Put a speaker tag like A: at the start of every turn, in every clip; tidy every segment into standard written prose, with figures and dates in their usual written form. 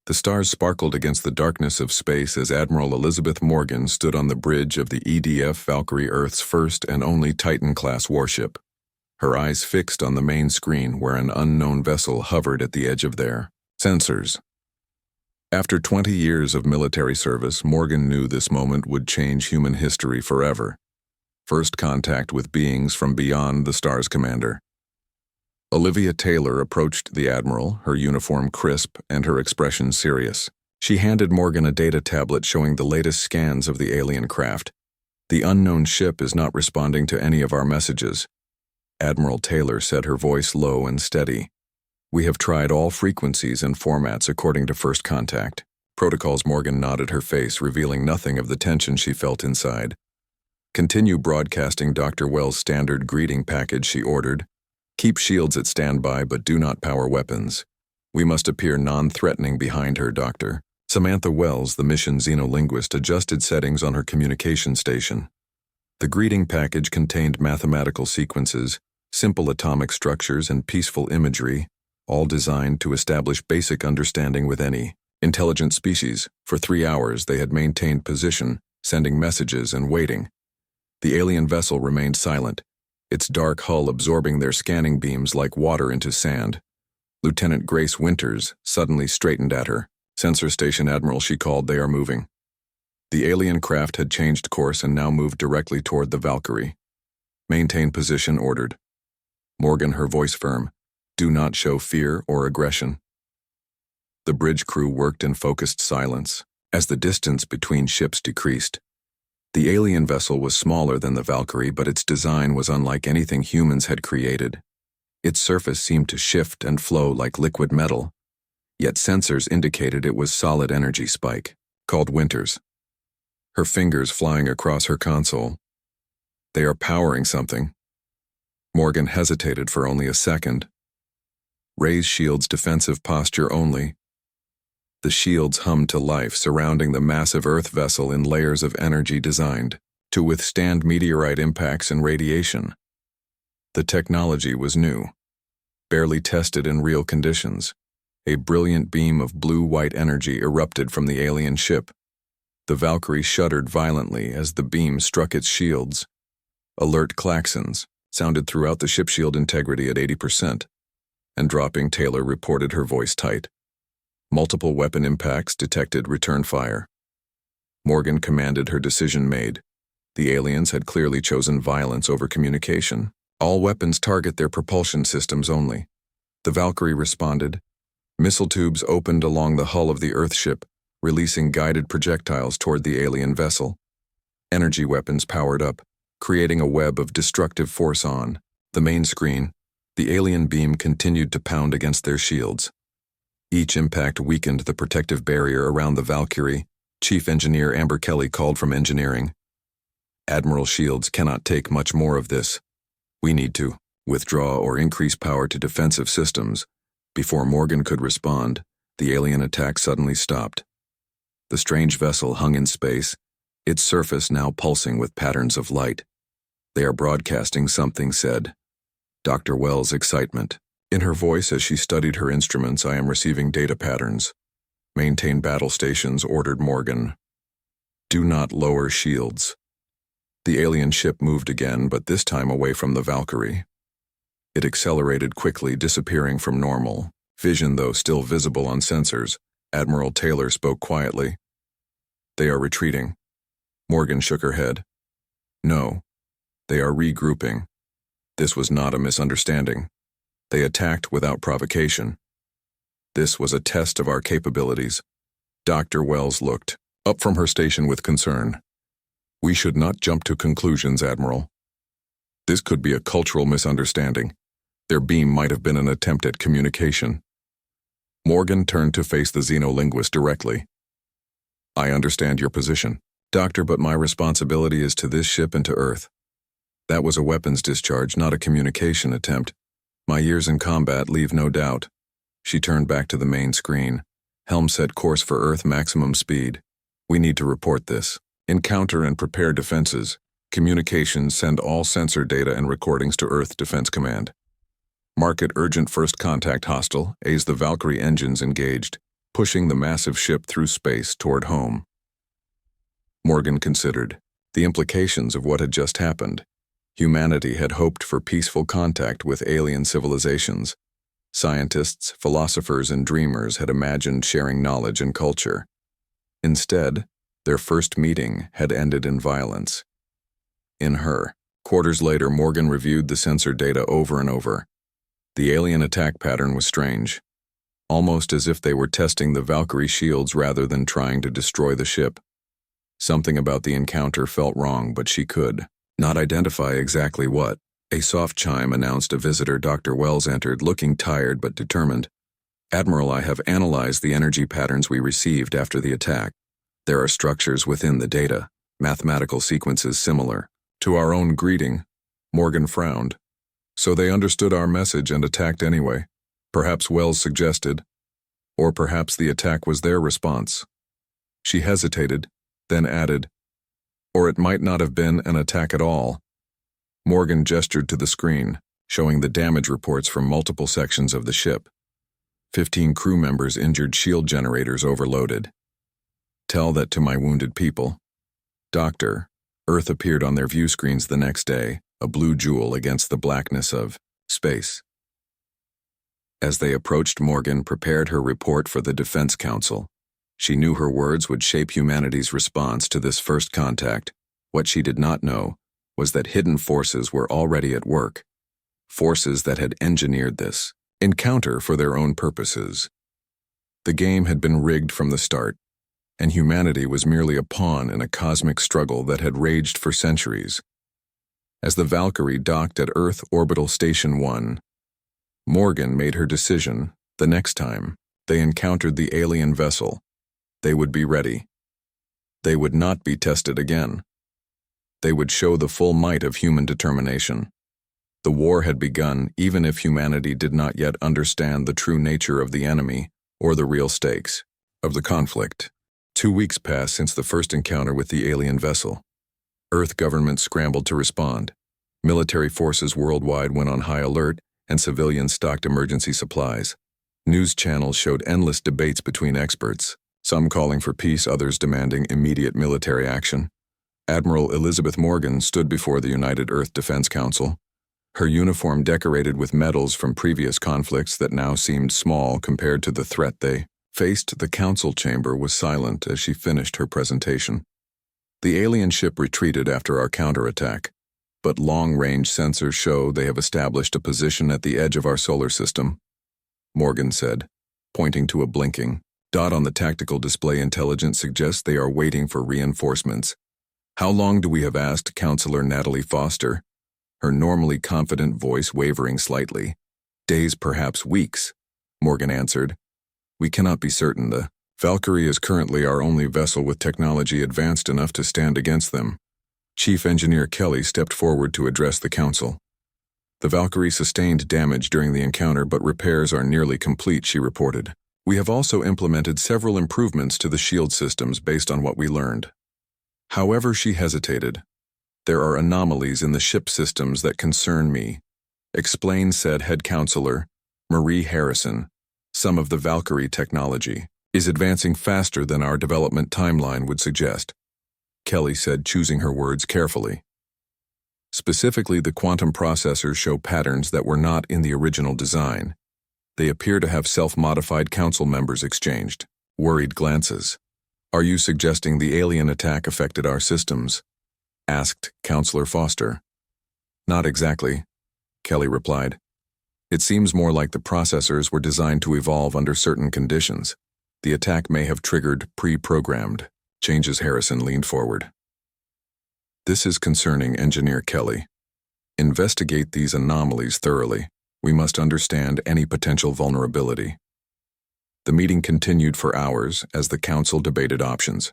A: The stars sparkled against the darkness of space as Admiral Elizabeth Morgan stood on the bridge of the EDF Valkyrie, Earth's first and only Titan-class warship, her eyes fixed on the main screen where an unknown vessel hovered at the edge of their sensors. After 20 years of military service, Morgan knew this moment would change human history forever. First contact with beings from beyond the star's commander. Olivia Taylor approached the Admiral, her uniform crisp and her expression serious. She handed Morgan a data tablet showing the latest scans of the alien craft. "The unknown ship is not responding to any of our messages." Admiral Taylor said, her voice low and steady. "We have tried all frequencies and formats according to first contact." Protocols. Morgan nodded, her face revealing nothing of the tension she felt inside. "Continue broadcasting Dr. Wells' standard greeting package," she ordered. "Keep shields at standby, but do not power weapons. We must appear non-threatening behind her, Doctor." Samantha Wells, the mission xenolinguist, adjusted settings on her communication station. The greeting package contained mathematical sequences, simple atomic structures, and peaceful imagery, all designed to establish basic understanding with any intelligent species. For 3 hours they had maintained position, sending messages and waiting. The alien vessel remained silent, its dark hull absorbing their scanning beams like water into sand. Lieutenant Grace Winters suddenly straightened at her. "Sensor station, Admiral," she called. "They are moving." The alien craft had changed course and now moved directly toward the Valkyrie. "Maintain position," ordered Morgan, her voice firm. "Do not show fear or aggression." The bridge crew worked in focused silence as the distance between ships decreased. The alien vessel was smaller than the Valkyrie, but its design was unlike anything humans had created. Its surface seemed to shift and flow like liquid metal, yet sensors indicated it was solid energy. "Spike," called Winters, her fingers flying across her console. "They are powering something." Morgan hesitated for only a second. "Raise shields, defensive posture only." The shields hummed to life, surrounding the massive Earth vessel in layers of energy designed to withstand meteorite impacts and radiation. The technology was new, barely tested in real conditions. A brilliant beam of blue-white energy erupted from the alien ship. The Valkyrie shuddered violently as the beam struck its shields. Alert klaxons sounded throughout the ship, shield integrity at 80%, and dropping. Taylor reported, her voice tight. "Multiple weapon impacts detected. Return fire." Morgan commanded, her decision made. The aliens had clearly chosen violence over communication. "All weapons target their propulsion systems only." The Valkyrie responded. Missile tubes opened along the hull of the Earthship, releasing guided projectiles toward the alien vessel. Energy weapons powered up, creating a web of destructive force on the main screen. The alien beam continued to pound against their shields. Each impact weakened the protective barrier around the Valkyrie. Chief Engineer Amber Kelly called from engineering. "Admiral, shields cannot take much more of this. We need to withdraw or increase power to defensive systems." Before Morgan could respond, the alien attack suddenly stopped. The strange vessel hung in space, its surface now pulsing with patterns of light. "They are broadcasting something," said Dr. Wells' excitement in her voice as she studied her instruments. "I am receiving data patterns." "Maintain battle stations," ordered Morgan. "Do not lower shields." The alien ship moved again, but this time away from the Valkyrie. It accelerated quickly, disappearing from normal vision, though still visible on sensors. Admiral Taylor spoke quietly. "They are retreating." Morgan shook her head. "No, they are regrouping." This was not a misunderstanding. They attacked without provocation. This was a test of our capabilities. Dr. Wells looked up from her station with concern. "We should not jump to conclusions, Admiral. This could be a cultural misunderstanding. Their beam might have been an attempt at communication." Morgan turned to face the xenolinguist directly. "I understand your position, Doctor, but my responsibility is to this ship and to Earth. That was a weapons discharge, not a communication attempt. My years in combat leave no doubt." She turned back to the main screen. "Helm set course for Earth, maximum speed. We need to report this. Encounter and prepare defenses. Communications, send all sensor data and recordings to Earth Defense Command. Mark it urgent, first contact hostile, as the Valkyrie engines engaged. pushing the massive ship through space toward home. Morgan considered the implications of what had just happened. Humanity had hoped for peaceful contact with alien civilizations. Scientists, philosophers, and dreamers had imagined sharing knowledge and culture. Instead, their first meeting had ended in violence. In her, quarters later, Morgan reviewed the sensor data over and over. The alien attack pattern was strange, almost as if they were testing the Valkyrie shields rather than trying to destroy the ship. Something about the encounter felt wrong, but she could not identify exactly what. A soft chime announced a visitor. Dr. Wells entered, looking tired but determined. "Admiral, I have analyzed the energy patterns we received after the attack. There are structures within the data, mathematical sequences similar to our own greeting." Morgan frowned. "So they understood our message and attacked anyway," perhaps Wells suggested. Or perhaps the attack was their response. She hesitated, then added, "Or it might not have been an attack at all." Morgan gestured to the screen, showing the damage reports from multiple sections of the ship. 15 crew members injured, shield generators overloaded. "Tell that to my wounded people." Doctor, Earth appeared on their view screens the next day, a blue jewel against the blackness of space. As they approached, Morgan prepared her report for the Defense Council. She knew her words would shape humanity's response to this first contact. What she did not know was that hidden forces were already at work, forces that had engineered this encounter for their own purposes. The game had been rigged from the start, and humanity was merely a pawn in a cosmic struggle that had raged for centuries. As the Valkyrie docked at Earth Orbital Station 1, Morgan made her decision. The next time they encountered the alien vessel, they would be ready. They would not be tested again. They would show the full might of human determination. The war had begun, even if humanity did not yet understand the true nature of the enemy or the real stakes of the conflict. 2 weeks passed since the first encounter with the alien vessel. Earth governments scrambled to respond. Military forces worldwide went on high alert, and civilians stocked emergency supplies. News channels showed endless debates between experts, some calling for peace, others demanding immediate military action. Admiral Elizabeth Morgan stood before the United Earth Defense Council, her uniform decorated with medals from previous conflicts that now seemed small compared to the threat they faced. The council chamber was silent as she finished her presentation. "The alien ship retreated after our counterattack, but long-range sensors show they have established a position at the edge of our solar system," Morgan said, pointing to a blinking dot on the tactical display. "Intelligence suggests they are waiting for reinforcements." "How long do we have?" asked Counselor Natalie Foster, her normally confident voice wavering slightly. "Days, perhaps weeks," Morgan answered. "We cannot be certain. The Valkyrie is currently our only vessel with technology advanced enough to stand against them." Chief Engineer Kelly stepped forward to address the council. "The Valkyrie sustained damage during the encounter, but repairs are nearly complete," she reported. "We have also implemented several improvements to the shield systems based on what we learned." However, she hesitated. "There are anomalies in the ship systems that concern me," explained said head counselor, Marie Harrison. "Some of the Valkyrie technology is advancing faster than our development timeline would suggest," Kelly said, choosing her words carefully. "Specifically, the quantum processors show patterns that were not in the original design. They appear to have self-modified." Council members exchanged worried glances. "Are you suggesting the alien attack affected our systems?" asked Counselor Foster. "Not exactly," Kelly replied. "It seems more like the processors were designed to evolve under certain conditions. The attack may have triggered pre-programmed changes." Harrison leaned forward. "This is concerning, Engineer Kelly. Investigate these anomalies thoroughly. We must understand any potential vulnerability." The meeting continued for hours as the council debated options.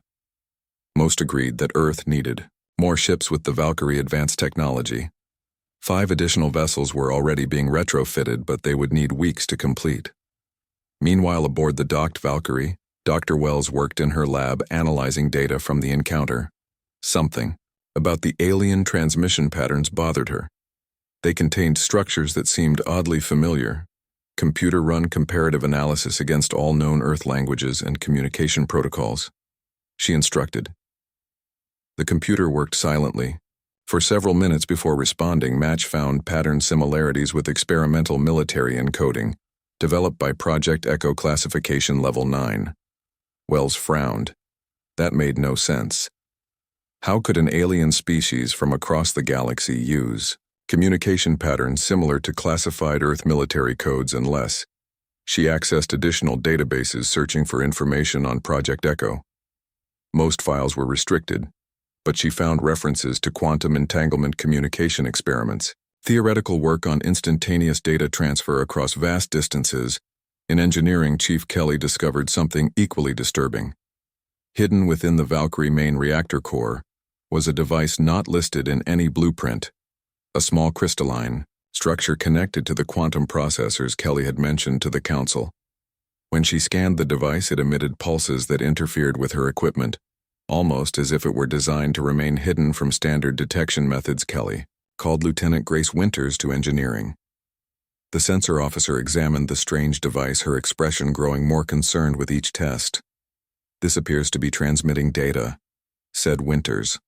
A: Most agreed that Earth needed more ships with the Valkyrie advanced technology. 5 additional vessels were already being retrofitted, but they would need weeks to complete. Meanwhile, aboard the docked Valkyrie, Dr. Wells worked in her lab analyzing data from the encounter. Something about the alien transmission patterns bothered her. They contained structures that seemed oddly familiar, Computer-run comparative analysis against all known Earth languages and communication protocols, she instructed. The computer worked silently. For several minutes before responding, Match found pattern similarities with experimental military encoding, developed by Project Echo Classification Level 9. Wells frowned. That made no sense. How could an alien species from across the galaxy use communication patterns similar to classified Earth military codes unless she accessed additional databases searching for information on Project Echo? Most files were restricted, but she found references to quantum entanglement communication experiments, theoretical work on instantaneous data transfer across vast distances. In engineering, Chief Kelly discovered something equally disturbing. Hidden within the Valkyrie main reactor core was a device not listed in any blueprint, a small crystalline structure connected to the quantum processors Kelly had mentioned to the Council. When she scanned the device, it emitted pulses that interfered with her equipment, almost as if it were designed to remain hidden from standard detection methods. Kelly called Lieutenant Grace Winters to engineering. The sensor officer examined the strange device, her expression growing more concerned with each test. "This appears to be transmitting data," said Winters,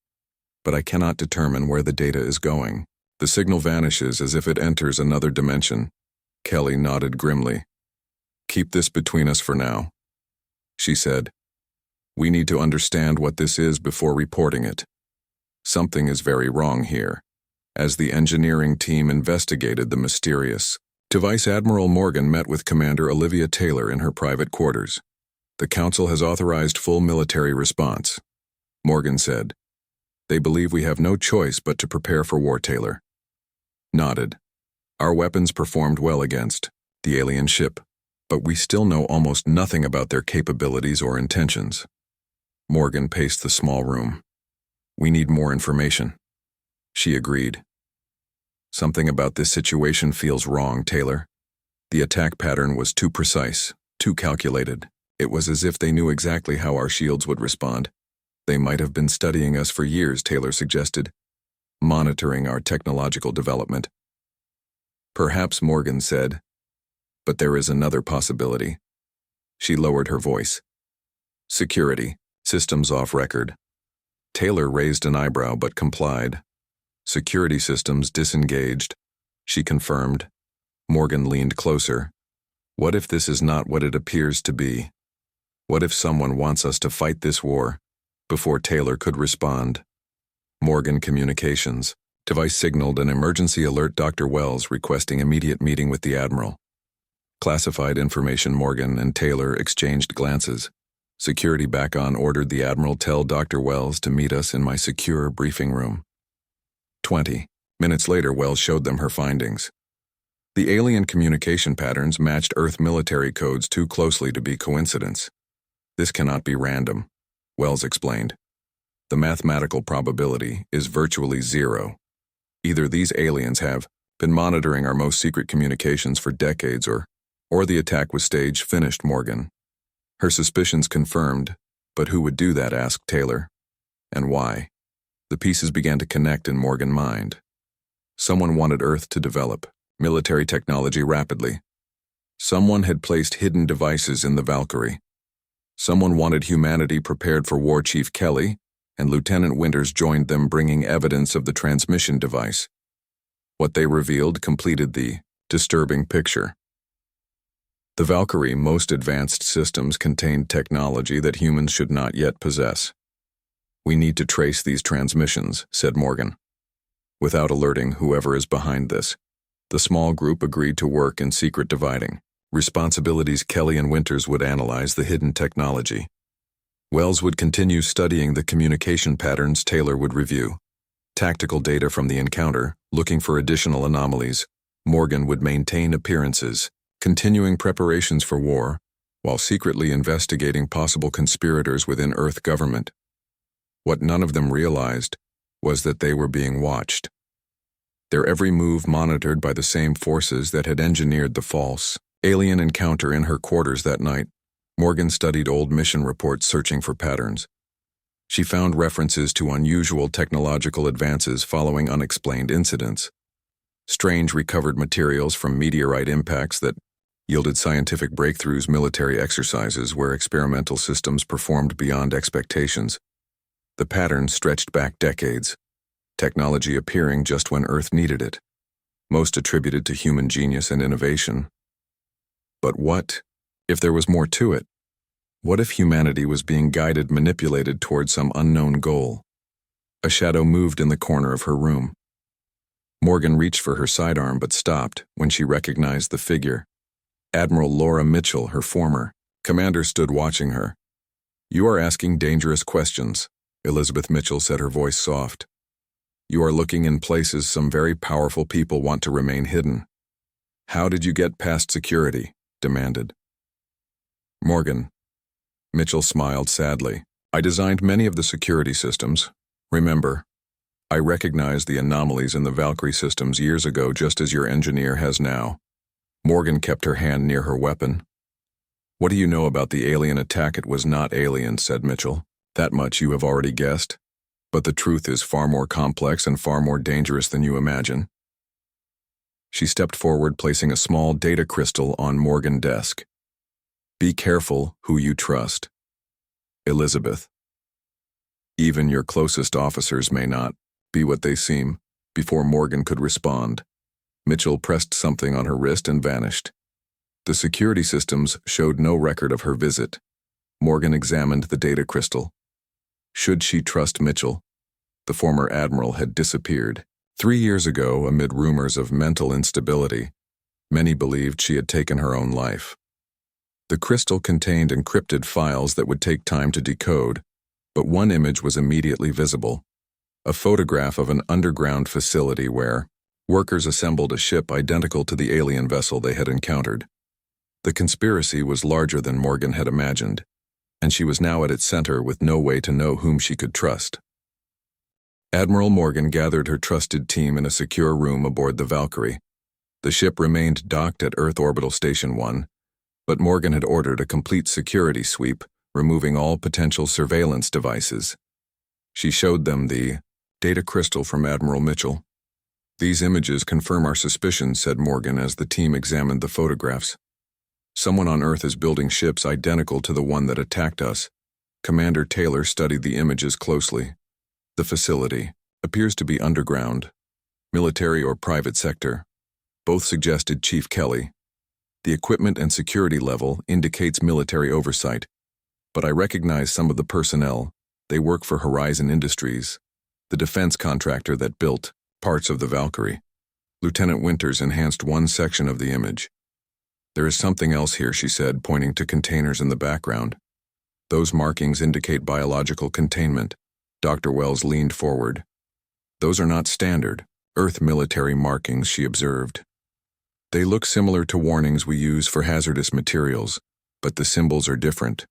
A: "but I cannot determine where the data is going. The signal vanishes as if it enters another dimension." Kelly nodded grimly. "Keep this between us for now," she said. "We need to understand what this is before reporting it. Something is very wrong here." As the engineering team investigated the mysterious device, Admiral Morgan met with Commander Olivia Taylor in her private quarters. "The Council has authorized full military response," Morgan said. "They believe we have no choice but to prepare for war." Taylor nodded. "Our weapons performed well against the alien ship, but we still know almost nothing about their capabilities or intentions." Morgan paced the small room. "We need more information," she agreed. "Something about this situation feels wrong, Taylor. The attack pattern was too precise, too calculated. It was as if they knew exactly how our shields would respond. They might have been studying us for years," Taylor suggested, "monitoring our technological development." "Perhaps," Morgan said, "but there is another possibility." She lowered her voice. "Security, systems off record." Taylor raised an eyebrow but complied. "Security systems disengaged," she confirmed. Morgan leaned closer. "What if this is not what it appears to be? What if someone wants us to fight this war?" Before Taylor could respond, Morgan Communications device signaled an emergency alert. Dr. Wells requesting immediate meeting with the Admiral. Classified information. Morgan and Taylor exchanged glances. "Security back on," ordered the Admiral. "Tell Dr. Wells to meet us in my secure briefing room." 20 minutes later, Wells showed them her findings. The alien communication patterns matched Earth military codes too closely to be coincidence. "This cannot be random," Wells explained. "The mathematical probability is virtually zero. Either these aliens have been monitoring our most secret communications for decades or the attack was staged." Finished Morgan. Her suspicions confirmed. "But who would do that?" asked Taylor. "And why?" The pieces began to connect in Morgan's mind. Someone wanted Earth to develop military technology rapidly. Someone had placed hidden devices in the Valkyrie. Someone wanted humanity prepared for war. Chief Kelly and Lieutenant Winters joined them, bringing evidence of the transmission device. What they revealed completed the disturbing picture. The Valkyrie most advanced systems contained technology that humans should not yet possess. "We need to trace these transmissions," said Morgan, "without alerting whoever is behind this." The small group agreed to work in secret, dividing responsibilities. Kelly and Winters would analyze the hidden technology. Wells would continue studying the communication patterns. Taylor would review tactical data from the encounter, looking for additional anomalies. Morgan would maintain appearances, continuing preparations for war, while secretly investigating possible conspirators within Earth government. What none of them realized was that they were being watched. Their every move monitored by the same forces that had engineered the false alien encounter. In her quarters that night, Morgan studied old mission reports, searching for patterns. She found references to unusual technological advances following unexplained incidents. Strange recovered materials from meteorite impacts that yielded scientific breakthroughs, military exercises where experimental systems performed beyond expectations. The pattern stretched back decades, technology appearing just when Earth needed it, most attributed to human genius and innovation. But what if there was more to it? What if humanity was being guided, manipulated toward some unknown goal? A shadow moved in the corner of her room. Morgan reached for her sidearm but stopped when she recognized the figure. Admiral Laura Mitchell, her former commander, stood watching her. "You are asking dangerous questions," Elizabeth Mitchell said, her voice soft. "You are looking in places some very powerful people want to remain hidden." "How did you get past security?" demanded Morgan. Mitchell smiled sadly. "I designed many of the security systems. Remember, I recognized the anomalies in the Valkyrie systems years ago, just as your engineer has now." Morgan kept her hand near her weapon. "What do you know about the alien attack?" "It was not alien," said Mitchell. "That much you have already guessed. But the truth is far more complex and far more dangerous than you imagine." She stepped forward, placing a small data crystal on Morgan's desk. "Be careful who you trust, Elizabeth. Even your closest officers may not be what they seem." Before Morgan could respond, Mitchell pressed something on her wrist and vanished. The security systems showed no record of her visit. Morgan examined the data crystal. Should she trust Mitchell? The former admiral had disappeared 3 years ago amid rumors of mental instability. Many believed she had taken her own life. The crystal contained encrypted files that would take time to decode, but one image was immediately visible: a photograph of an underground facility where workers assembled a ship identical to the alien vessel they had encountered. The conspiracy was larger than Morgan had imagined, and she was now at its center with no way to know whom she could trust. Admiral Morgan gathered her trusted team in a secure room aboard the Valkyrie. The ship remained docked at Earth Orbital Station 1, but Morgan had ordered a complete security sweep, removing all potential surveillance devices. She showed them the data crystal from Admiral Mitchell. "These images confirm our suspicions," said Morgan as the team examined the photographs. "Someone on Earth is building ships identical to the one that attacked us." Commander Taylor studied the images closely. "The facility appears to be underground, military or private sector. Both suggested Chief Kelly. The equipment and security level indicates military oversight, but I recognize some of the personnel. They work for Horizon Industries, the defense contractor that built parts of the Valkyrie." Lieutenant Winters enhanced one section of the image. "There is something else here," she said, pointing to containers in the background. "Those markings indicate biological containment." Dr. Wells leaned forward. "Those are not standard Earth military markings," she observed. "They look similar to warnings we use for hazardous materials, but the symbols are different."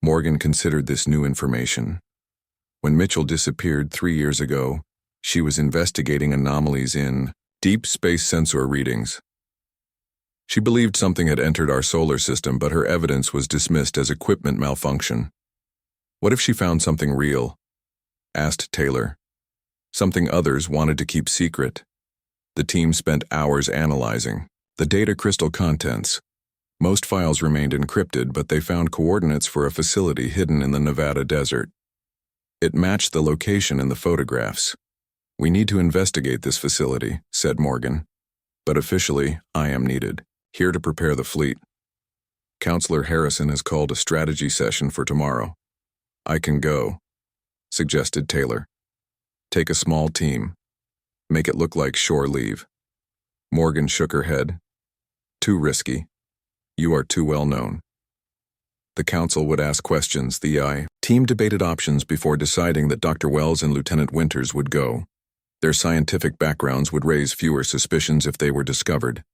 A: Morgan considered this new information. When Mitchell disappeared 3 years ago, she was investigating anomalies in deep space sensor readings. She believed something had entered our solar system, but her evidence was dismissed as equipment malfunction. "What if she found something real?" asked Taylor. "Something others wanted to keep secret." The team spent hours analyzing the data crystal contents. Most files remained encrypted, but they found coordinates for a facility hidden in the Nevada desert. It matched the location in the photographs. "We need to investigate this facility," said Morgan. "But officially, I am needed, here to prepare the fleet. Counselor Harrison has called a strategy session for tomorrow." "I can go," suggested Taylor. "Take a small team. Make it look like shore leave." Morgan shook her head. "Too risky. You are too well known." The council would ask questions. The team debated options before deciding that Dr. Wells and Lieutenant Winters would go. Their scientific backgrounds would raise fewer suspicions if they were discovered.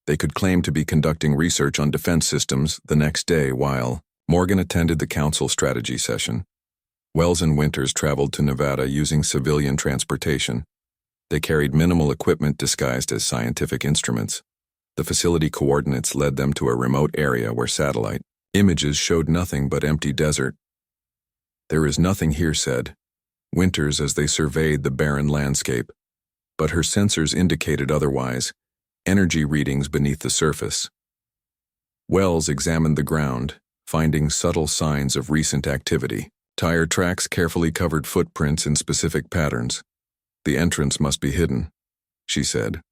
A: They could claim to be conducting research on defense systems the next day while Morgan attended the council strategy session. Wells and Winters traveled to Nevada using civilian transportation. They carried minimal equipment disguised as scientific instruments. The facility coordinates led them to a remote area where satellite images showed nothing but empty desert. "There is nothing here," said Winters as they surveyed the barren landscape. But her sensors indicated otherwise, energy readings beneath the surface. Wells examined the ground, finding subtle signs of recent activity. Tire tracks carefully covered footprints in specific patterns. The entrance must be hidden, she said.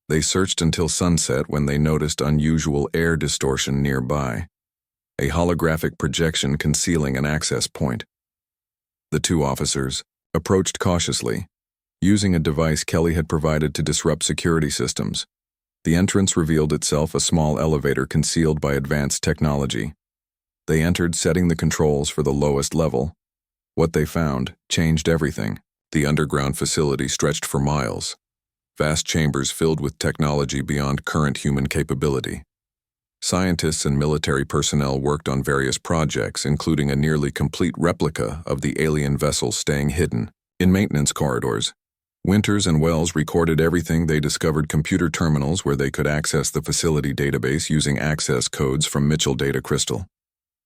A: They searched until sunset when they noticed unusual air distortion nearby, a holographic projection concealing an access point. The two officers approached cautiously, using a device Kelly had provided to disrupt security systems. The entrance revealed itself a small elevator concealed by advanced technology. They entered, setting the controls for the lowest level. What they found changed everything. The underground facility stretched for miles, vast chambers filled with technology beyond current human capability. Scientists and military personnel worked on various projects, including a nearly complete replica of the alien vessel staying hidden in maintenance corridors. Winters and Wells recorded everything they discovered: computer terminals where they could access the facility database using access codes from Mitchell Data Crystal.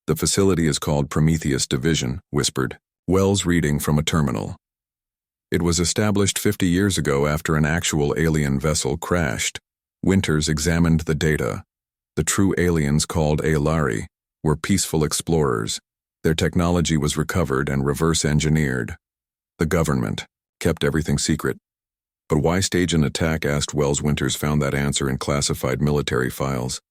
A: "The facility is called Prometheus Division," whispered Wells, reading from a terminal. "It was established 50 years ago after an actual alien vessel crashed." Winters examined the data. The true aliens, called Aelari, were peaceful explorers. Their technology was recovered and reverse-engineered. The government kept everything secret. "But why stage an attack?" asked Wells. Winters found that answer in classified military files.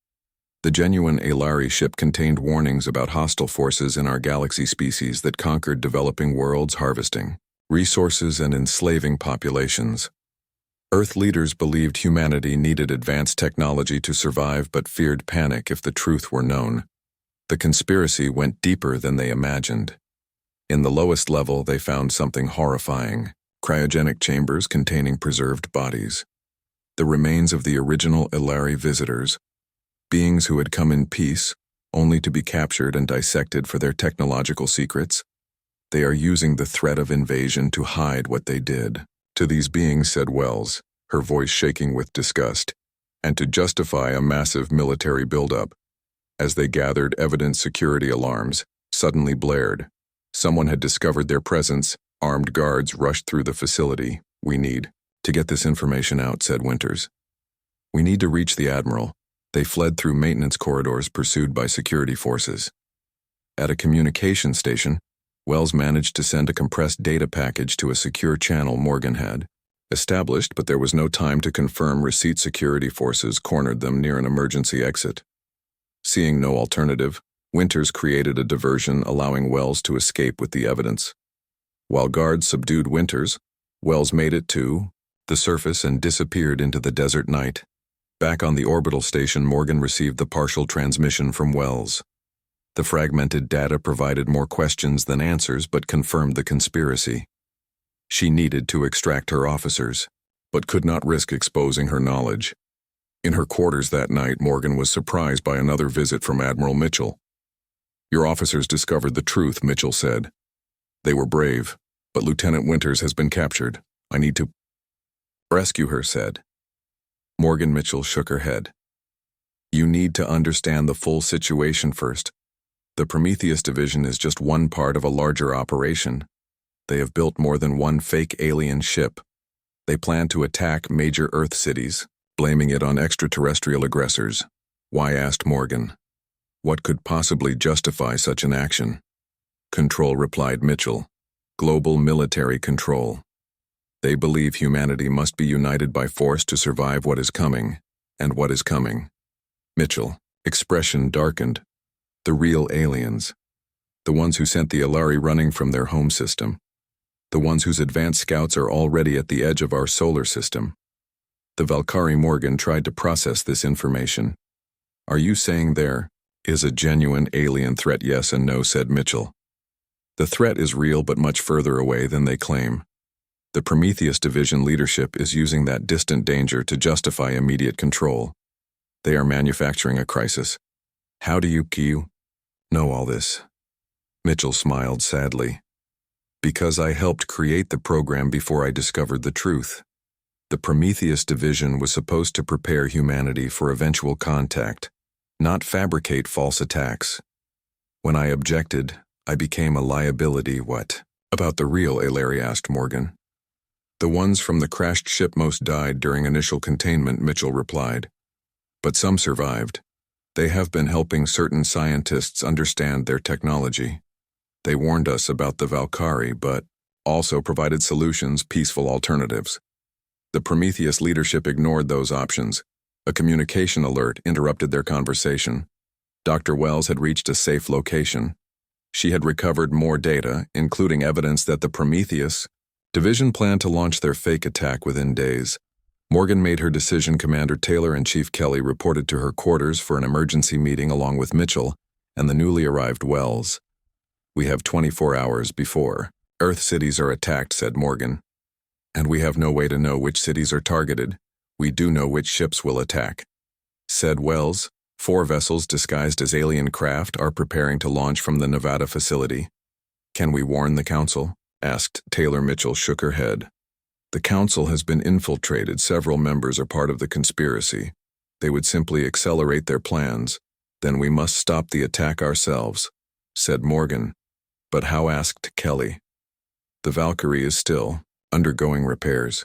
A: The genuine Aelari ship contained warnings about hostile forces in our galaxy, species that conquered developing worlds, harvesting resources and enslaving populations. Earth leaders believed humanity needed advanced technology to survive, but feared panic if the truth were known. The conspiracy went deeper than they imagined. In the lowest level, they found something horrifying: cryogenic chambers containing preserved bodies. The remains of the original Aelari visitors, beings who had come in peace, only to be captured and dissected for their technological secrets. "They are using the threat of invasion to hide what they did to these beings," said Wells, her voice shaking with disgust, "and to justify a massive military buildup." As they gathered evidence, security alarms suddenly blared. Someone had discovered their presence. Armed guards rushed through the facility. "We need to get this information out," said Winters. "We need to reach the Admiral." They fled through maintenance corridors, pursued by security forces. At a communication station, Wells managed to send a compressed data package to a secure channel Morgan had established, but there was no time to confirm receipt. Security forces cornered them near an emergency exit. Seeing no alternative, Winters created a diversion, allowing Wells to escape with the evidence. While guards subdued Winters, Wells made it to the surface and disappeared into the desert night. Back on the orbital station, Morgan received the partial transmission from Wells. The fragmented data provided more questions than answers, but confirmed the conspiracy. She needed to extract her officers, but could not risk exposing her knowledge. In her quarters that night, Morgan was surprised by another visit from Admiral Mitchell. "Your officers discovered the truth," Mitchell said. "They were brave, but Lieutenant Winters has been captured. I need to rescue her," said Morgan. Mitchell shook her head. "You need to understand the full situation first. The Prometheus Division is just one part of a larger operation. They have built more than one fake alien ship. They plan to attack major Earth cities, blaming it on extraterrestrial aggressors." "Why?" asked Morgan. "What could possibly justify such an action?" "Control," replied Mitchell. "Global military control. They believe humanity must be united by force to survive what is coming, and what is coming." Mitchell, expression darkened. "The real aliens. The ones who sent the Aelari running from their home system. The ones whose advanced scouts are already at the edge of our solar system." The Valkyrie. Morgan tried to process this information. "Are you saying there is a genuine alien threat?" "Yes and no," said Mitchell. "The threat is real, but much further away than they claim. The Prometheus Division leadership is using that distant danger to justify immediate control. They are manufacturing a crisis." "How do you know all this?" Mitchell smiled sadly. "Because I helped create the program before I discovered the truth. The Prometheus Division was supposed to prepare humanity for eventual contact, not fabricate false attacks. When I objected, I became a liability." "What about the real Aelari?" asked Morgan. "The ones from the crashed ship most died during initial containment," Mitchell replied. "But some survived. They have been helping certain scientists understand their technology. They warned us about the Valkyrie, but also provided solutions, peaceful alternatives. The Prometheus leadership ignored those options. A communication alert interrupted their conversation. Dr. Wells had reached a safe location. She had recovered more data, including evidence that the Prometheus division planned to launch their fake attack within days. Morgan made her decision. Commander Taylor and Chief Kelly reported to her quarters for an emergency meeting along with Mitchell and the newly arrived Wells. "We have 24 hours before Earth cities are attacked," said Morgan. "And we have no way to know which cities are targeted. We do know which ships will attack," said Wells. 4 vessels disguised as alien craft are preparing to launch from the Nevada facility. "Can we warn the Council?" asked Taylor. Mitchell shook her head. "The Council has been infiltrated. Several members are part of the conspiracy. They would simply accelerate their plans. Then we must stop the attack ourselves," said Morgan. "But how?" asked Kelly. "The Valkyrie is still undergoing repairs.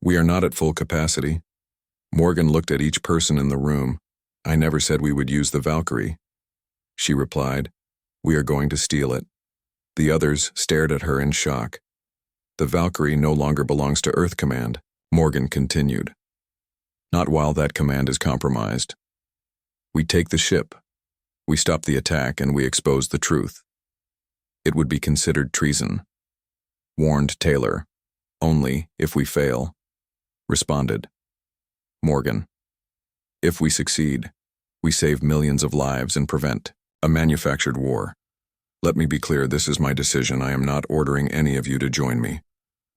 A: We are not at full capacity." Morgan looked at each person in the room. "I never said we would use the Valkyrie," she replied. "We are going to steal it." The others stared at her in shock. "The Valkyrie no longer belongs to Earth Command," Morgan continued. "Not while that command is compromised. We take the ship, we stop the attack, and we expose the truth. It would be considered treason," warned Taylor. "Only if we fail," responded Morgan. "If we succeed, we save millions of lives and prevent a manufactured war. Let me be clear, this is my decision. I am not ordering any of you to join me."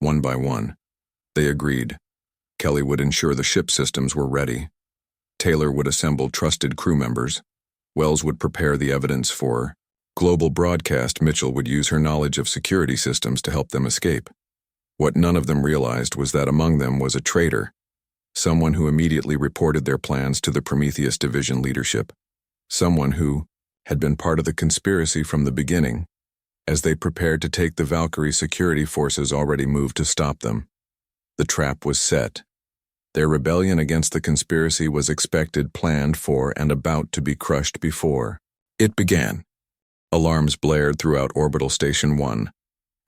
A: One by one, they agreed. Kelly would ensure the ship systems were ready. Taylor would assemble trusted crew members. Wells would prepare the evidence for global broadcast. Mitchell would use her knowledge of security systems to help them escape. What none of them realized was that among them was a traitor, someone who immediately reported their plans to the Prometheus division leadership, someone who had been part of the conspiracy from the beginning. As they prepared to take the Valkyrie, security forces already moved to stop them. The trap was set. Their rebellion against the conspiracy was expected, planned for, and about to be crushed before it began. Alarms blared throughout Orbital Station 1.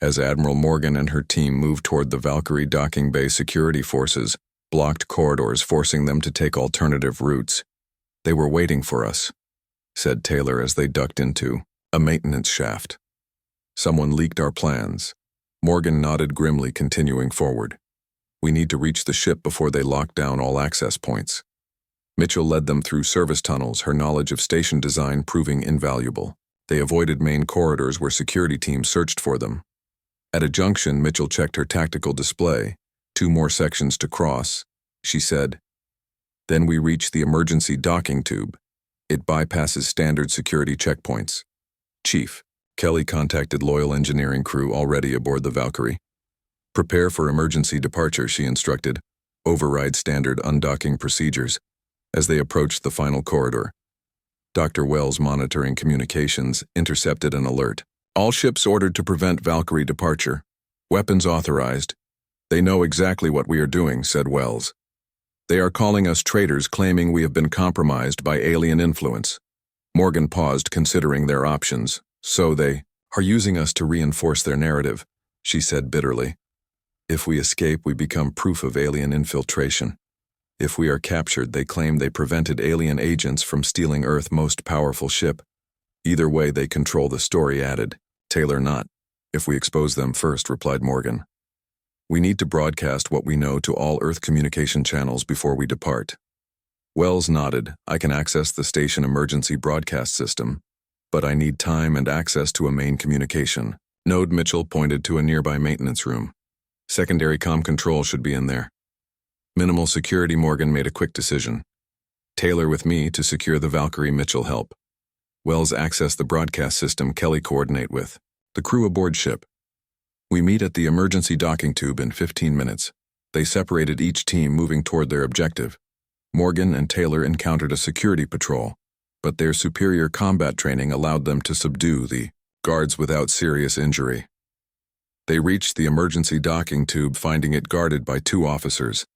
A: As Admiral Morgan and her team moved toward the Valkyrie docking bay, security forces blocked corridors, forcing them to take alternative routes. "They were waiting for us," said Taylor as they ducked into a maintenance shaft. "Someone leaked our plans." Morgan nodded grimly, continuing forward. "We need to reach the ship before they lock down all access points." Mitchell led them through service tunnels, her knowledge of station design proving invaluable. They avoided main corridors where security teams searched for them. At a junction, Mitchell checked her tactical display. 2 more sections to cross, she said. "Then we reach the emergency docking tube. It bypasses standard security checkpoints." "Chief," Kelly contacted loyal engineering crew already aboard the Valkyrie. "Prepare for emergency departure," she instructed. "Override standard undocking procedures." As they approached the final corridor, Dr. Wells, monitoring communications, intercepted an alert. "All ships ordered to prevent Valkyrie departure. Weapons authorized." "They know exactly what we are doing," said Wells. "They are calling us traitors, claiming we have been compromised by alien influence." Morgan paused, considering their options. "So they are using us to reinforce their narrative," she said bitterly. "If we escape, we become proof of alien infiltration. If we are captured, they claim they prevented alien agents from stealing Earth's most powerful ship. Either way, they control the story," added Taylor. "Not if we expose them first," replied Morgan. "We need to broadcast what we know to all Earth communication channels before we depart." Wells nodded. "I can access the station emergency broadcast system, but I need time and access to a main communication node." Mitchell pointed to a nearby maintenance room. "Secondary comm control should be in there." "Minimal security." Morgan made a quick decision. "Taylor with me to secure the Valkyrie, Mitchell help. Wells access the broadcast system, Kelly coordinate with the crew aboard ship. We meet at the emergency docking tube in 15 minutes. They separated, each team moving toward their objective. Morgan and Taylor encountered a security patrol, but their superior combat training allowed them to subdue the guards without serious injury. They reached the emergency docking tube, finding it guarded by 2 officers.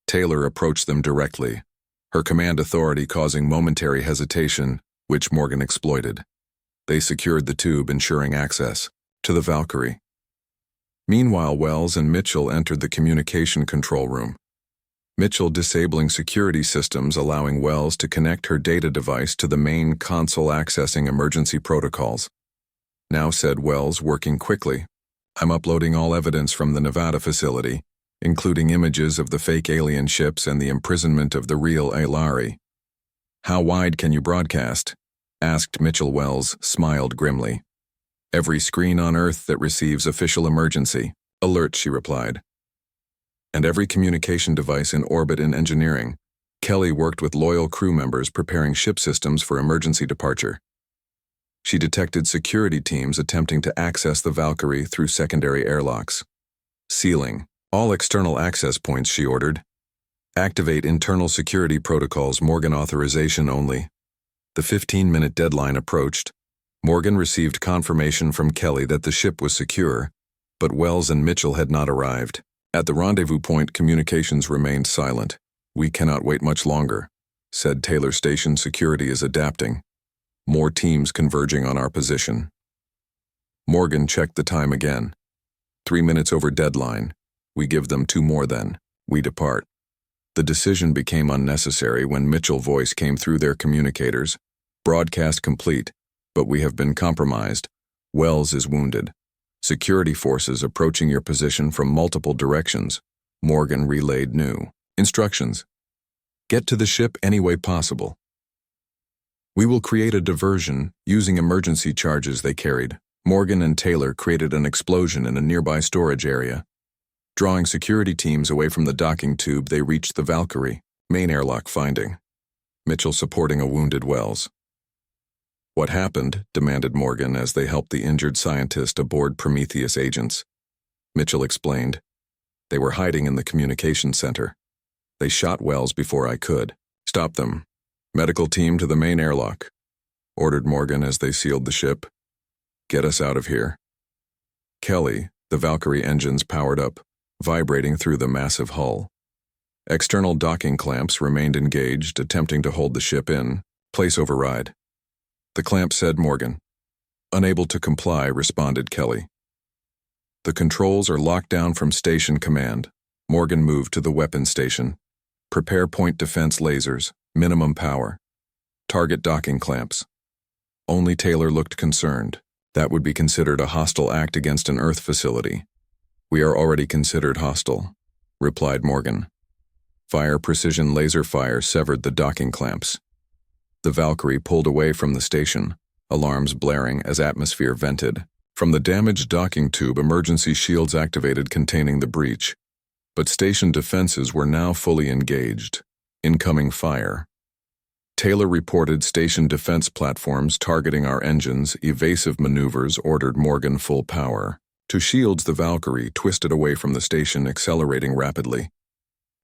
A: Taylor approached them directly. her command authority causing momentary hesitation, which Morgan exploited. They secured the tube, ensuring access to the Valkyrie. Meanwhile, Wells and Mitchell entered the communication control room. Mitchell disabling security systems, allowing Wells to connect her data device to the main console accessing emergency protocols. Now, said Wells, working quickly, I'm uploading all evidence from the Nevada facility, including images of the fake alien ships and the imprisonment of the real Alari. How wide can you broadcast? Asked Mitchell. Wells smiled grimly. Every screen on Earth that receives official emergency alert, she replied. And every communication device in orbit in engineering. Kelly worked with loyal crew members preparing ship systems for emergency departure. She detected security teams attempting to access the Valkyrie through secondary airlocks. Sealing all external access points, she ordered. Activate internal security protocols. Morgan, authorization only. The 15-minute deadline approached. Morgan received confirmation from Kelly that the ship was secure, but Wells and Mitchell had not arrived. At the rendezvous point, communications remained silent. We cannot wait much longer, said Taylor. Station security is adapting. More teams converging on our position. Morgan checked the time again. 3 minutes over deadline. We give them 2 more, then we depart. The decision became unnecessary when Mitchell's voice came through their communicators. Broadcast complete, but we have been compromised. Wells is wounded. Security forces approaching your position from multiple directions. Morgan relayed new instructions. Get to the ship any way possible. We will create a diversion using emergency charges they carried. Morgan and Taylor created an explosion in a nearby storage area. Drawing security teams away from the docking tube, they reached the Valkyrie, main airlock finding Mitchell supporting a wounded Wells. What happened? Demanded Morgan as they helped the injured scientist aboard Prometheus agents. Mitchell explained. They were hiding in the communication center. They shot Wells before I could stop them. Medical team to the main airlock, ordered Morgan as they sealed the ship. Get us out of here. Kelly, the Valkyrie engines powered up, vibrating through the massive hull. External docking clamps remained engaged, attempting to hold the ship in place. Override. The clamp, said Morgan. Unable to comply, responded Kelly. The controls are locked down from station command. Morgan moved to the weapons station. Prepare point defense lasers, minimum power. Target docking clamps. Only Taylor looked concerned. That would be considered a hostile act against an Earth facility. We are already considered hostile, replied Morgan. Fire. Precision laser fire severed the docking clamps. The Valkyrie pulled away from the station, alarms blaring as atmosphere vented. From the damaged docking tube, emergency shields activated containing the breach. But station defenses were now fully engaged. Incoming fire. Taylor reported station defense platforms targeting our engines. Evasive maneuvers, ordered Morgan. Full power. To shields, the Valkyrie twisted away from the station, accelerating rapidly.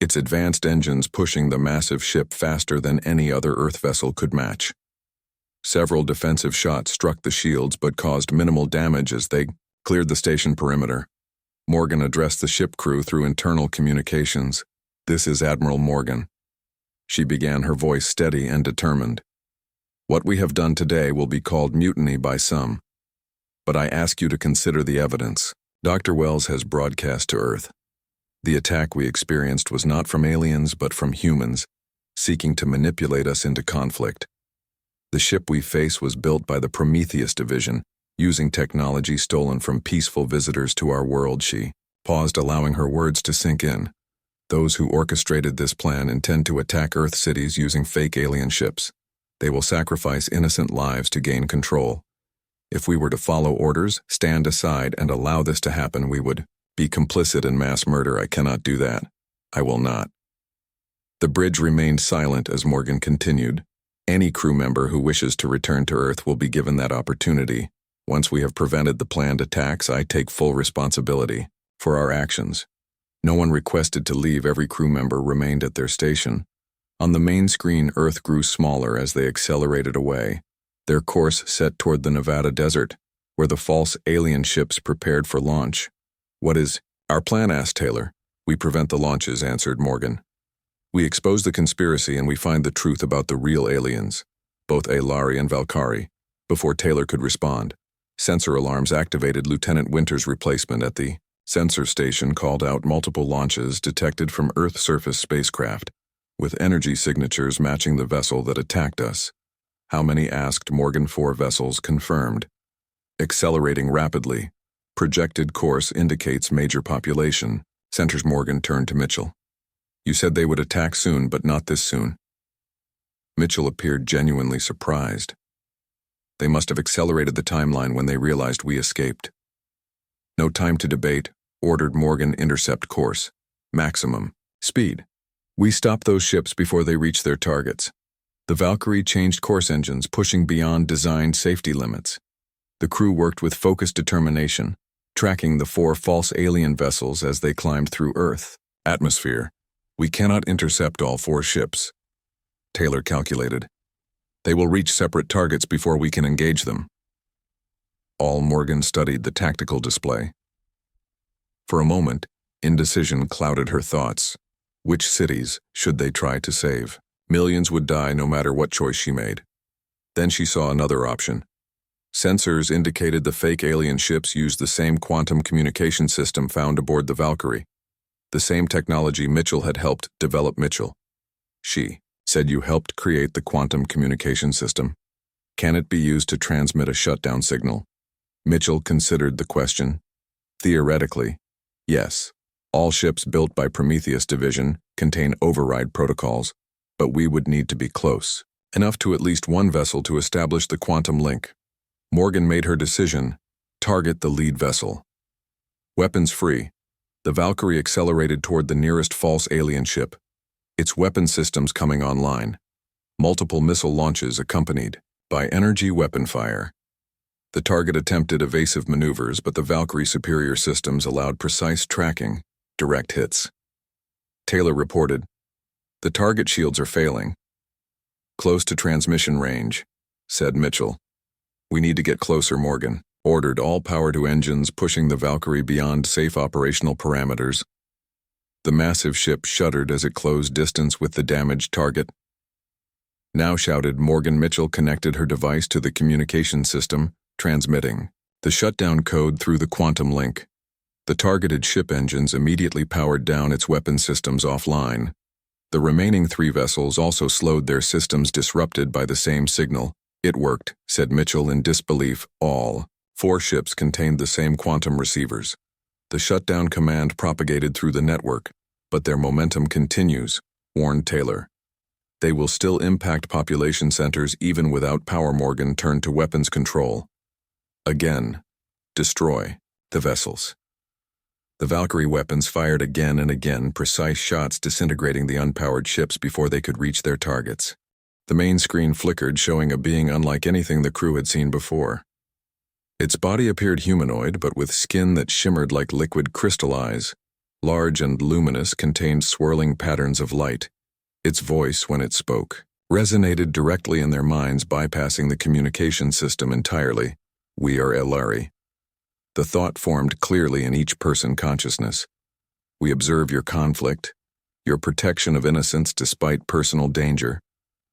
A: Its advanced engines pushing the massive ship faster than any other Earth vessel could match. Several defensive shots struck the shields but caused minimal damage as they cleared the station perimeter. Morgan addressed the ship crew through internal communications. This is Admiral Morgan. She began, her voice steady and determined. What we have done today will be called mutiny by some. But I ask you to consider the evidence. Dr. Wells has broadcast to Earth. The attack we experienced was not from aliens but from humans, seeking to manipulate us into conflict. The ship we face was built by the Prometheus division, using technology stolen from peaceful visitors to our world. She paused, allowing her words to sink in. Those who orchestrated this plan intend to attack Earth cities using fake alien ships. They will sacrifice innocent lives to gain control. If we were to follow orders, stand aside, and allow this to happen, we would be complicit in mass murder. I cannot do that. I will not. The bridge remained silent as Morgan continued. Any crew member who wishes to return to Earth will be given that opportunity. Once we have prevented the planned attacks, I take full responsibility for our actions. No one requested to leave. Every crew member remained at their station. On the main screen, Earth grew smaller as they accelerated away, their course set toward the Nevada desert, where the false alien ships prepared for launch. What is our plan? Asked Taylor. We prevent the launches, answered Morgan. We expose the conspiracy and we find the truth about the real aliens, both Alari and Valkyrie. Before Taylor could respond, sensor alarms activated. Lieutenant Winter's replacement at the sensor station called out multiple launches detected from Earth surface spacecraft, with energy signatures matching the vessel that attacked us. How many? Asked Morgan. 4 vessels confirmed. Accelerating rapidly. Projected course indicates major population. Centers. Morgan turned to Mitchell. You said they would attack soon, but not this soon. Mitchell appeared genuinely surprised. They must have accelerated the timeline when they realized we escaped. No time to debate, ordered Morgan. Intercept course. Maximum speed. We stopped those ships before they reached their targets. The Valkyrie changed course engines, pushing beyond designed safety limits. The crew worked with focused determination, tracking the 4 false alien vessels as they climbed through Earth atmosphere. We cannot intercept all 4 ships, Taylor calculated. They will reach separate targets before we can engage them. All. Morgan studied the tactical display. For a moment, indecision clouded her thoughts. Which cities should they try to save? Millions would die no matter what choice she made. Then she saw another option. Sensors indicated the fake alien ships used the same quantum communication system found aboard the Valkyrie. The same technology Mitchell had helped develop. Mitchell. She said you helped create the quantum communication system. Can it be used to transmit a shutdown signal? Mitchell considered the question. Theoretically, yes. All ships built by Prometheus Division contain override protocols, but we would need to be close enough to at least one vessel to establish the quantum link. Morgan made her decision. Target the lead vessel. Weapons free. The Valkyrie accelerated toward the nearest false alien ship, its weapon systems coming online. Multiple missile launches accompanied by energy weapon fire. The target attempted evasive maneuvers, but the Valkyrie superior systems allowed precise tracking, direct hits. Taylor reported, the target shields are failing. Close to transmission range, said Mitchell. We need to get closer. Morgan ordered all power to engines, pushing the Valkyrie beyond safe operational parameters. The massive ship shuddered as it closed distance with the damaged target. Now, shouted Morgan. Mitchell connected her device to the communication system, transmitting the shutdown code through the quantum link. The targeted ship engines immediately powered down its weapon systems offline. The remaining 3 vessels also slowed their systems, disrupted by the same signal. It worked, said Mitchell in disbelief. All 4 ships contained the same quantum receivers. The shutdown command propagated through the network, but their momentum continues, warned Taylor. They will still impact population centers even without power. Morgan turned to weapons control. Again, destroy the vessels. The Valkyrie weapons fired again and again, precise shots disintegrating the unpowered ships before they could reach their targets. The main screen flickered, showing a being unlike anything the crew had seen before. Its body appeared humanoid, but with skin that shimmered like liquid crystal eyes. Large and luminous, contained swirling patterns of light. Its voice, when it spoke, resonated directly in their minds, bypassing the communication system entirely. We are Elari. The thought formed clearly in each person consciousness. We observe your conflict. Your protection of innocence despite personal danger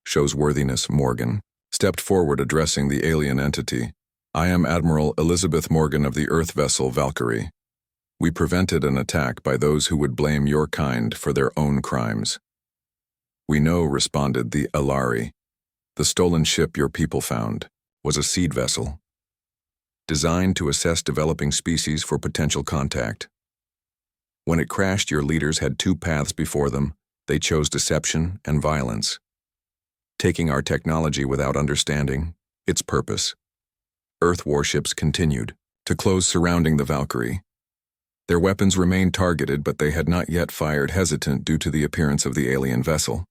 A: shows worthiness. Morgan stepped forward, addressing the alien entity. I am Admiral Elizabeth Morgan of the Earth vessel Valkyrie. We prevented an attack by those who would blame your kind for their own crimes. We know, responded the Elari. The stolen ship your people found was a seed vessel, designed to assess developing species for potential contact. When it crashed, your leaders had 2 paths before them. They chose deception and violence, taking our technology without understanding its purpose. Earth warships continued to close surrounding the Valkyrie. Their weapons remained targeted, but they had not yet fired, hesitant due to the appearance of the alien vessel.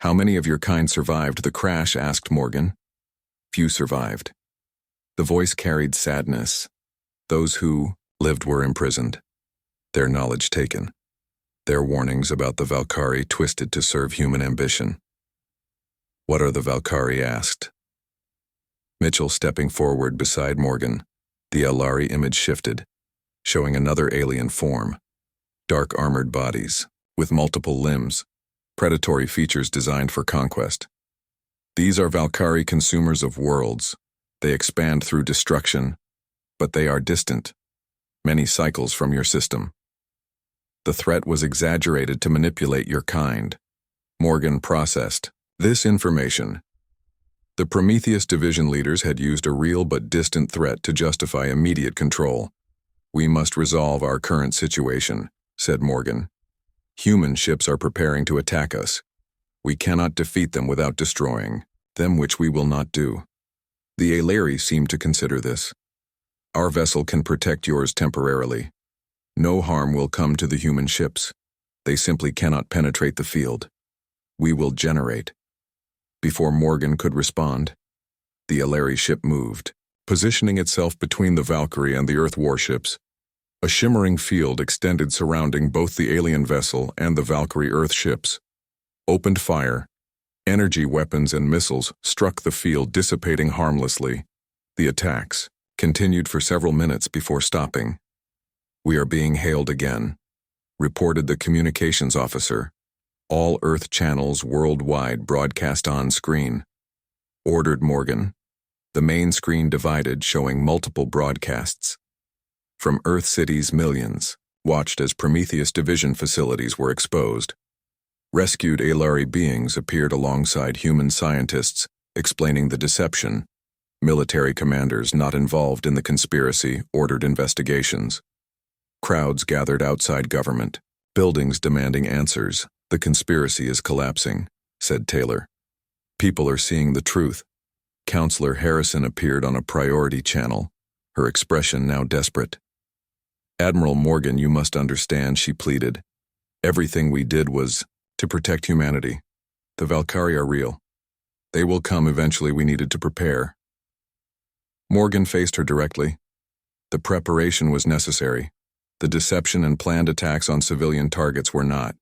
A: How many of your kind survived the crash? Asked Morgan. Few survived. The voice carried sadness. Those who lived were imprisoned, their knowledge taken, their warnings about the Valkyrie twisted to serve human ambition. What are the Valkyrie? Asked Mitchell, stepping forward beside Morgan. The Elari image shifted, showing another alien form. Dark armored bodies, with multiple limbs, predatory features designed for conquest. These are Valkyrie consumers of worlds. They expand through destruction, but they are distant, many cycles from your system. The threat was exaggerated to manipulate your kind. Morgan processed this information. The Prometheus division leaders had used a real but distant threat to justify immediate control. "We must resolve our current situation," said Morgan. "Human ships are preparing to attack us. We cannot defeat them without destroying them, which we will not do." The Aleri seemed to consider this. "Our vessel can protect yours temporarily. No harm will come to the human ships. They simply cannot penetrate the field. We will generate." Before Morgan could respond, the Aleri ship moved, positioning itself between the Valkyrie and the Earth warships. A shimmering field extended surrounding both the alien vessel and the Valkyrie Earth ships. Opened fire. Energy weapons and missiles struck the field, dissipating harmlessly. The attacks continued for several minutes before stopping. "We are being hailed again," reported the communications officer. "All Earth channels worldwide broadcast on screen," ordered Morgan. The main screen divided, showing multiple broadcasts. From Earth cities, millions watched as Prometheus division facilities were exposed. Rescued Aleri beings appeared alongside human scientists, explaining the deception. Military commanders not involved in the conspiracy ordered investigations. Crowds gathered outside government, buildings demanding answers. "The conspiracy is collapsing," said Taylor. "People are seeing the truth." Counselor Harrison appeared on a priority channel, her expression now desperate. "Admiral Morgan, you must understand," she pleaded. "Everything we did was to protect humanity. The Valkyrie are real. They will come eventually. We needed to prepare." Morgan faced her directly. The preparation was necessary. The deception and planned attacks on civilian targets were not.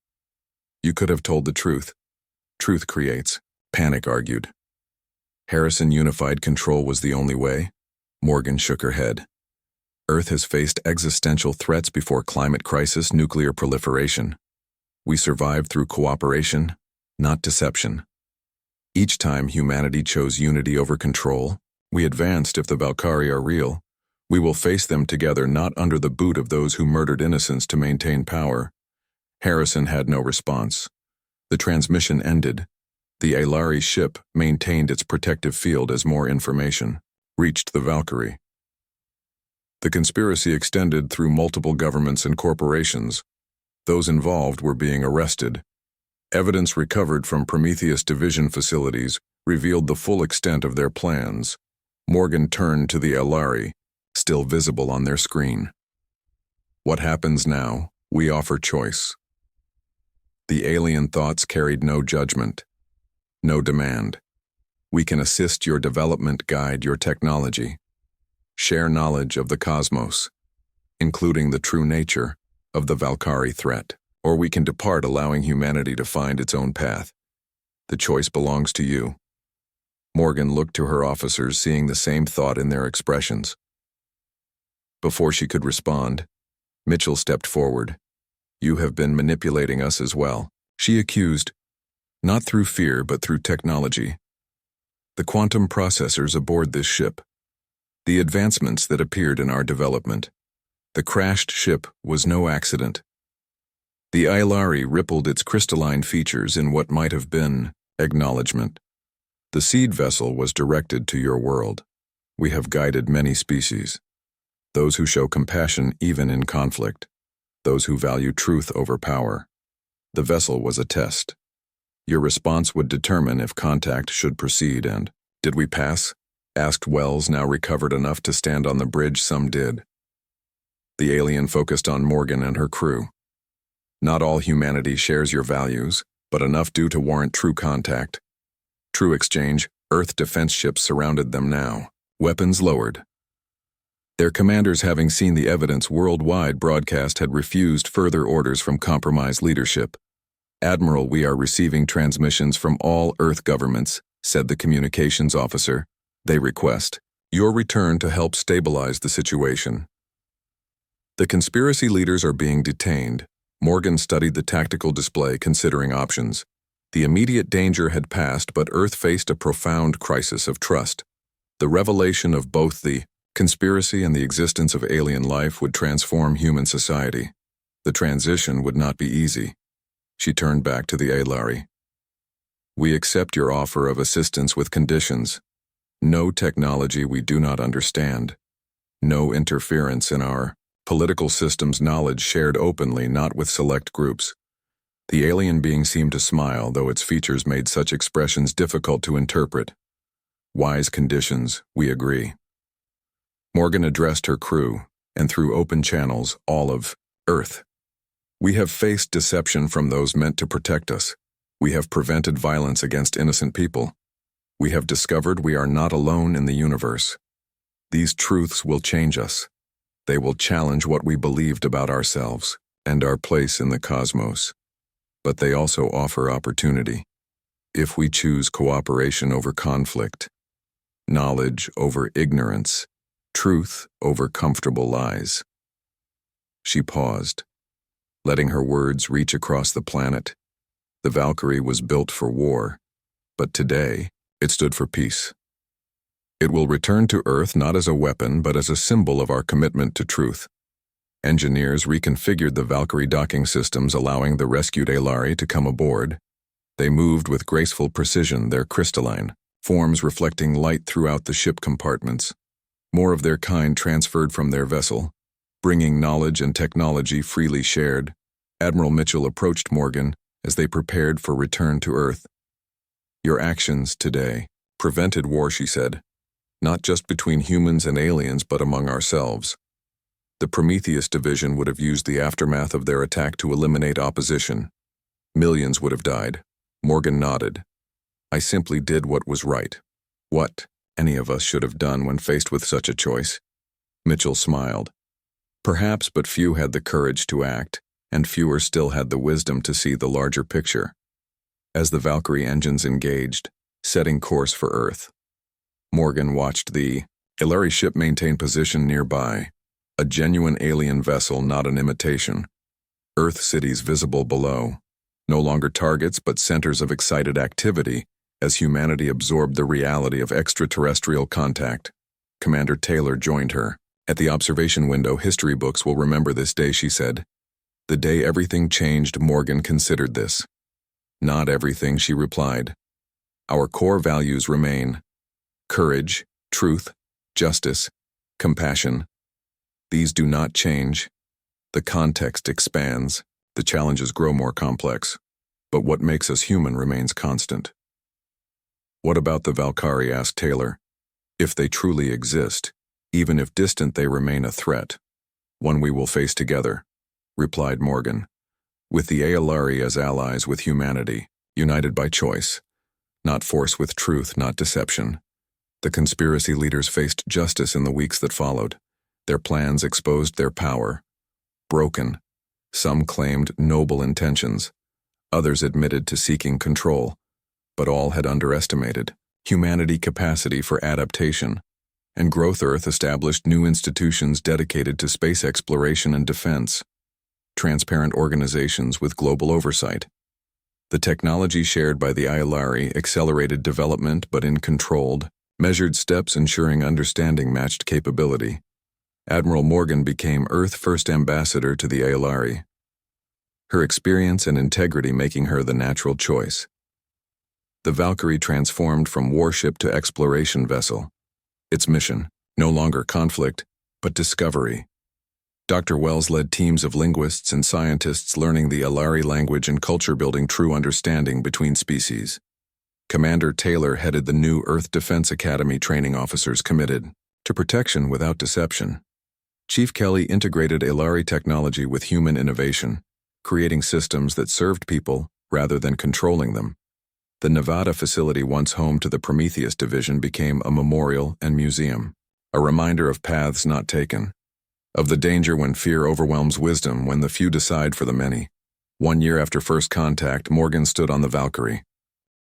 A: "You could have told the truth." "Truth creates panic," argued. Harrison unified control was the only way. Morgan shook her head. "Earth has faced existential threats before climate crisis, nuclear proliferation. We survived through cooperation, not deception. Each time humanity chose unity over control, we advanced. If the Valkyrie are real, we will face them together, not under the boot of those who murdered innocents to maintain power." Harrison had no response. The transmission ended. The Aleri ship maintained its protective field as more information reached the Valkyrie. The conspiracy extended through multiple governments and corporations. Those involved were being arrested. Evidence recovered from Prometheus division facilities revealed the full extent of their plans. Morgan turned to the Aleri, still visible on their screen. "What happens now? We offer choice." The alien thoughts carried no judgment, no demand. "We can assist your development, guide your technology, share knowledge of the cosmos, including the true nature of the Valkyrie threat, or we can depart, allowing humanity to find its own path. The choice belongs to you." Morgan looked to her officers, seeing the same thought in their expressions. Before she could respond, Mitchell stepped forward. "You have been manipulating us as well," she accused. "Not through fear, but through technology. The quantum processors aboard this ship. The advancements that appeared in our development. The crashed ship was no accident. The Aleri rippled its crystalline features in what might have been acknowledgement. The seed vessel was directed to your world. We have guided many species. Those who show compassion even in conflict. Those who value truth over power. The vessel was a test. Your response would determine if contact should proceed and, did we pass? Asked Wells, now recovered enough to stand on the bridge. Some did. The alien focused on Morgan and her crew. Not all humanity shares your values, but enough do to warrant true contact. True exchange. Earth defense ships surrounded them now, weapons lowered. Their commanders, having seen the evidence worldwide broadcast, had refused further orders from compromised leadership. "Admiral, we are receiving transmissions from all Earth governments," said the communications officer. "They request your return to help stabilize the situation." The conspiracy leaders are being detained. Morgan studied the tactical display, considering options. The immediate danger had passed, but Earth faced a profound crisis of trust. The revelation of both the conspiracy and the existence of alien life would transform human society. The transition would not be easy. She turned back to the Aelari. "We accept your offer of assistance with conditions. No technology we do not understand. No interference in our political system's knowledge shared openly, not with select groups." The alien being seemed to smile, though its features made such expressions difficult to interpret. "Wise conditions, we agree." Morgan addressed her crew, and through open channels, all of Earth. "We have faced deception from those meant to protect us. We have prevented violence against innocent people. We have discovered we are not alone in the universe. These truths will change us. They will challenge what we believed about ourselves and our place in the cosmos. But they also offer opportunity. If we choose cooperation over conflict, knowledge over ignorance, truth over comfortable lies." She paused, letting her words reach across the planet. The Valkyrie was built for war, but today it stood for peace. "It will return to Earth not as a weapon, but as a symbol of our commitment to truth." Engineers reconfigured the Valkyrie docking systems, allowing the rescued Aelari to come aboard. They moved with graceful precision, their crystalline forms reflecting light throughout the ship compartments. More of their kind transferred from their vessel, bringing knowledge and technology freely shared. Admiral Mitchell approached Morgan as they prepared for return to Earth. "Your actions today prevented war," she said, "not just between humans and aliens, but among ourselves." The Prometheus division would have used the aftermath of their attack to eliminate opposition. Millions would have died. Morgan nodded. "I simply did what was right. What any of us should have done when faced with such a choice." Mitchell smiled. "Perhaps, but few had the courage to act, and fewer still had the wisdom to see the larger picture." As the Valkyrie engines engaged, setting course for Earth, Morgan watched the Aelari ship maintain position nearby. A genuine alien vessel, not an imitation. Earth cities visible below. No longer targets, but centers of excited activity as humanity absorbed the reality of extraterrestrial contact. Commander Taylor joined her. At the observation window, "History books will remember this day," she said. "The day everything changed." Morgan considered this. "Not everything," she replied. "Our core values remain. Courage, truth, justice, compassion. These do not change. The context expands, the challenges grow more complex, but what makes us human remains constant." "What about the Valkyrie?" asked Taylor. "If they truly exist, even if distant, they remain a threat. One we will face together," replied Morgan. "With the Aelari as allies with humanity, united by choice, not force with truth, not deception." The conspiracy leaders faced justice in the weeks that followed. Their plans exposed their power. Broken. Some claimed noble intentions. Others admitted to seeking control. But all had underestimated humanity capacity for adaptation. And growth. Earth established new institutions dedicated to space exploration and defense. Transparent organizations with global oversight. The technology shared by the Aelari accelerated development, but in controlled, measured steps, ensuring understanding matched capability. Admiral Morgan became Earth's first ambassador to the Aelari, her experience and integrity making her the natural choice. The Valkyrie transformed from warship to exploration vessel. Its mission, no longer conflict, but discovery. Dr. Wells led teams of linguists and scientists learning the Aelari language and culture, building true understanding between species. Commander Taylor headed the new Earth Defense Academy, training officers committed to protection without deception. Chief Kelly integrated Aelari technology with human innovation, creating systems that served people rather than controlling them. The Nevada facility, once home to the Prometheus division, became a memorial and museum, a reminder of paths not taken, of the danger when fear overwhelms wisdom, when the few decide for the many. 1 year after first contact, Morgan stood on the Valkyrie,